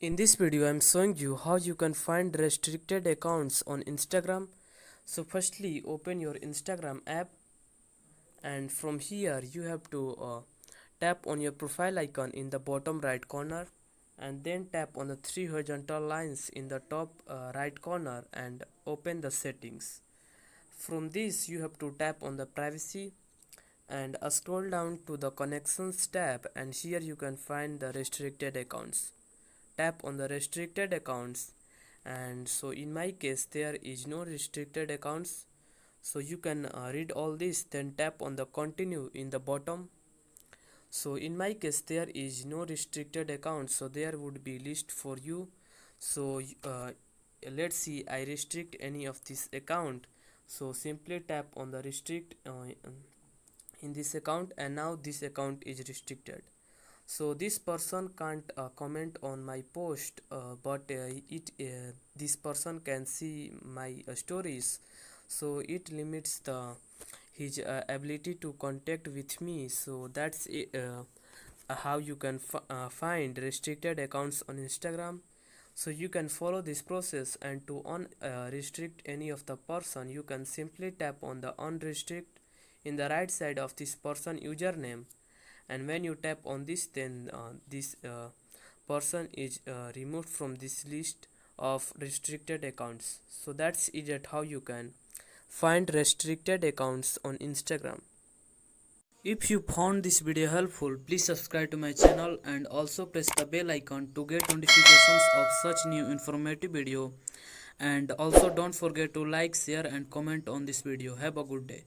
In this video, I am showing you how you can find restricted accounts on Instagram. So firstly, open your Instagram app, and from here you have to tap on your profile icon in the bottom right corner, and then tap on the three horizontal lines in the top right corner and open the settings. From this, you have to tap on the privacy and scroll down to the connections tab, and here you can find the restricted accounts. Tap on the restricted accounts, and so in my case there is no restricted accounts, so you can read all this, then tap on the continue in the bottom. So in my case there is no restricted accounts, so there would be list for you. So let's see, I restrict any of this account, so simply tap on the restrict in this account, and now this account is restricted. So this person can't comment on my post, but this person can see my stories, so it limits the his ability to contact with me. So that's it, how you can find restricted accounts on Instagram. So you can follow this process, and to restrict any of the person, you can simply tap on the unrestrict in the right side of this person username, and when you tap on this, then this person is removed from this list of restricted accounts. So that's it, at how you can find restricted accounts on Instagram. If you found this video helpful, please subscribe to my channel and also press the bell icon to get notifications of such new informative video. And also don't forget to like, share and comment on this video. Have a good day.